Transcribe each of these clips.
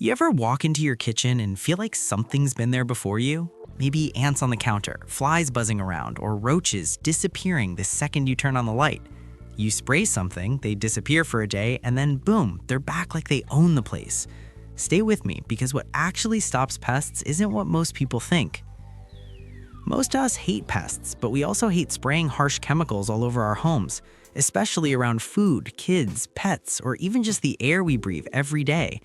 You ever walk into your kitchen and feel like something's been there before you? Maybe ants on the counter, flies buzzing around, or roaches disappearing the second you turn on the light. You spray something, they disappear for a day, and then boom, they're back like they own the place. Stay with me, because what actually stops pests isn't what most people think. Most of us hate pests, but we also hate spraying harsh chemicals all over our homes, especially around food, kids, pets, or even just the air we breathe every day.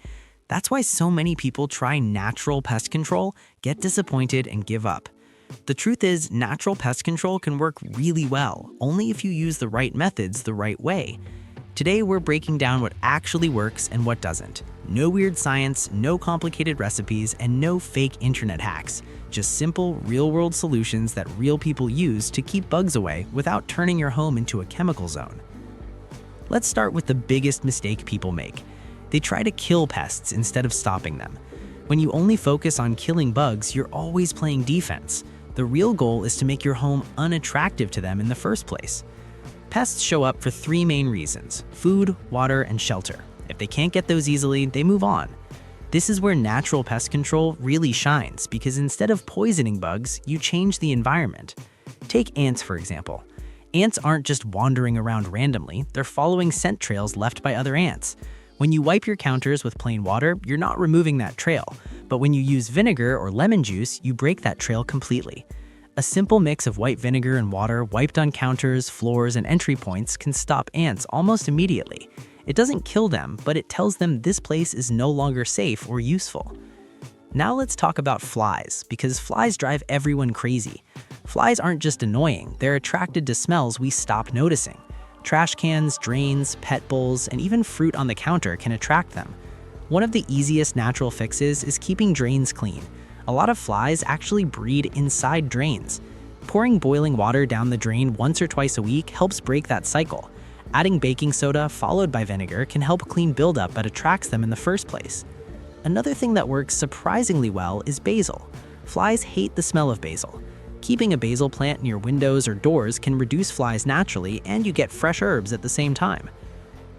That's why so many people try natural pest control, get disappointed, and give up. The truth is, natural pest control can work really well, only if you use the right methods the right way. Today, we're breaking down what actually works and what doesn't. No weird science, no complicated recipes, and no fake internet hacks. Just simple, real-world solutions that real people use to keep bugs away without turning your home into a chemical zone. Let's start with the biggest mistake people make. They try to kill pests instead of stopping them. When you only focus on killing bugs, you're always playing defense. The real goal is to make your home unattractive to them in the first place. Pests show up for three main reasons: food, water, and shelter. If they can't get those easily, they move on. This is where natural pest control really shines, because instead of poisoning bugs, you change the environment. Take ants, for example. Ants aren't just wandering around randomly, they're following scent trails left by other ants. When you wipe your counters with plain water, you're not removing that trail, but when you use vinegar or lemon juice, you break that trail completely. A simple mix of white vinegar and water wiped on counters, floors, and entry points can stop ants almost immediately. It doesn't kill them, but it tells them this place is no longer safe or useful. Now let's talk about flies, because flies drive everyone crazy. Flies aren't just annoying, they're attracted to smells we stop noticing. Trash cans, drains, pet bowls, and even fruit on the counter can attract them. One of the easiest natural fixes is keeping drains clean. A lot of flies actually breed inside drains. Pouring boiling water down the drain once or twice a week helps break that cycle. Adding baking soda followed by vinegar can help clean buildup that attracts them in the first place. Another thing that works surprisingly well is basil. Flies hate the smell of basil. Keeping a basil plant near windows or doors can reduce flies naturally, and you get fresh herbs at the same time.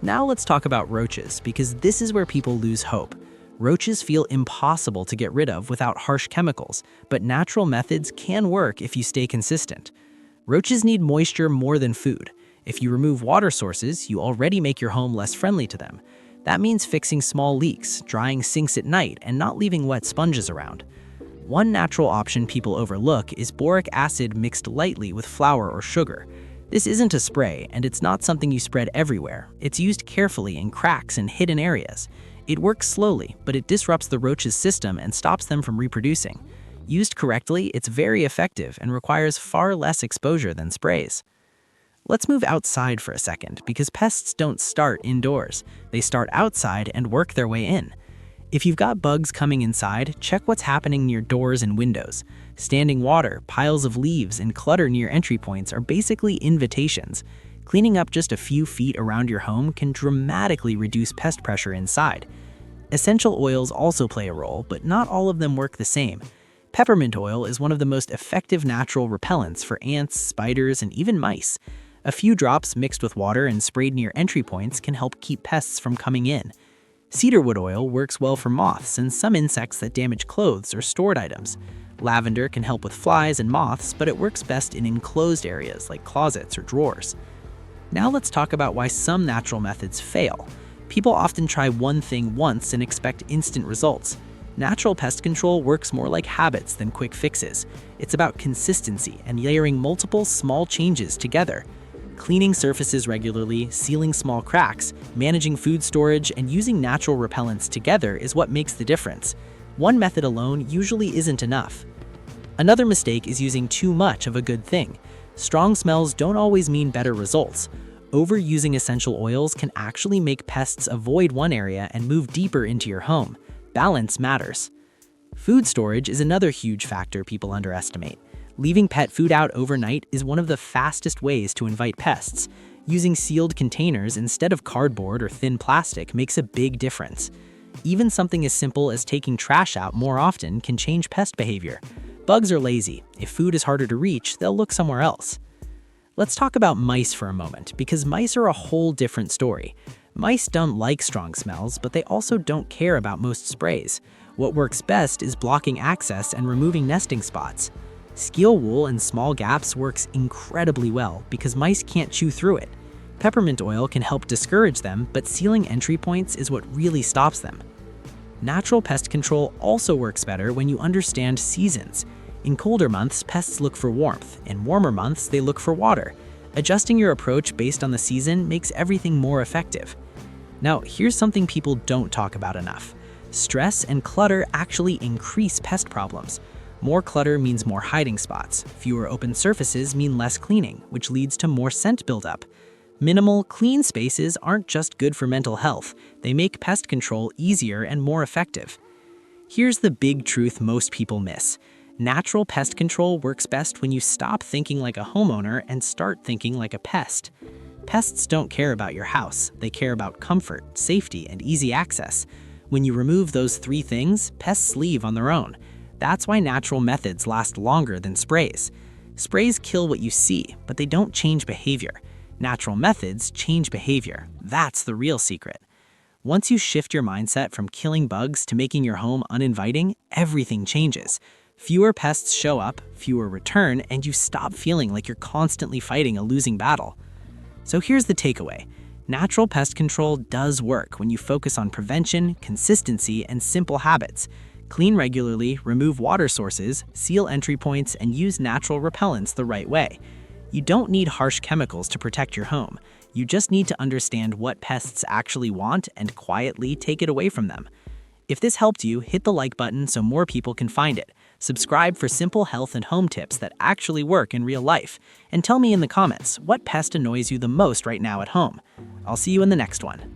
Now let's talk about roaches, because this is where people lose hope. Roaches feel impossible to get rid of without harsh chemicals, but natural methods can work if you stay consistent. Roaches need moisture more than food. If you remove water sources, you already make your home less friendly to them. That means fixing small leaks, drying sinks at night, and not leaving wet sponges around. One natural option people overlook is boric acid mixed lightly with flour or sugar. This isn't a spray, and it's not something you spread everywhere. It's used carefully in cracks and hidden areas. It works slowly, but it disrupts the roach's system and stops them from reproducing. Used correctly, it's very effective and requires far less exposure than sprays. Let's move outside for a second, because pests don't start indoors. They start outside and work their way in. If you've got bugs coming inside, check what's happening near doors and windows. Standing water, piles of leaves, and clutter near entry points are basically invitations. Cleaning up just a few feet around your home can dramatically reduce pest pressure inside. Essential oils also play a role, but not all of them work the same. Peppermint oil is one of the most effective natural repellents for ants, spiders, and even mice. A few drops mixed with water and sprayed near entry points can help keep pests from coming in. Cedarwood oil works well for moths and some insects that damage clothes or stored items. Lavender can help with flies and moths, but it works best in enclosed areas like closets or drawers. Now let's talk about why some natural methods fail. People often try one thing once and expect instant results. Natural pest control works more like habits than quick fixes. It's about consistency and layering multiple small changes together. Cleaning surfaces regularly, sealing small cracks, managing food storage, and using natural repellents together is what makes the difference. One method alone usually isn't enough. Another mistake is using too much of a good thing. Strong smells don't always mean better results. Overusing essential oils can actually make pests avoid one area and move deeper into your home. Balance matters. Food storage is another huge factor people underestimate. Leaving pet food out overnight is one of the fastest ways to invite pests. Using sealed containers instead of cardboard or thin plastic makes a big difference. Even something as simple as taking trash out more often can change pest behavior. Bugs are lazy. If food is harder to reach, they'll look somewhere else. Let's talk about mice for a moment, because mice are a whole different story. Mice don't like strong smells, but they also don't care about most sprays. What works best is blocking access and removing nesting spots. Skeel wool in small gaps works incredibly well because mice can't chew through it. Peppermint oil can help discourage them, but sealing entry points is what really stops them. Natural pest control also works better when you understand seasons. In colder months, pests look for warmth. In warmer months, they look for water. Adjusting your approach based on the season makes everything more effective. Now, here's something people don't talk about enough. Stress and clutter actually increase pest problems. More clutter means more hiding spots. Fewer open surfaces mean less cleaning, which leads to more scent buildup. Minimal, clean spaces aren't just good for mental health. They make pest control easier and more effective. Here's the big truth most people miss. Natural pest control works best when you stop thinking like a homeowner and start thinking like a pest. Pests don't care about your house. They care about comfort, safety, and easy access. When you remove those three things, pests leave on their own. That's why natural methods last longer than sprays. Sprays kill what you see, but they don't change behavior. Natural methods change behavior. That's the real secret. Once you shift your mindset from killing bugs to making your home uninviting, everything changes. Fewer pests show up, fewer return, and you stop feeling like you're constantly fighting a losing battle. So here's the takeaway. Natural pest control does work when you focus on prevention, consistency, and simple habits. Clean regularly, remove water sources, seal entry points, and use natural repellents the right way. You don't need harsh chemicals to protect your home. You just need to understand what pests actually want and quietly take it away from them. If this helped you, hit the like button so more people can find it. Subscribe for simple health and home tips that actually work in real life. And tell me in the comments, what pest annoys you the most right now at home? I'll see you in the next one.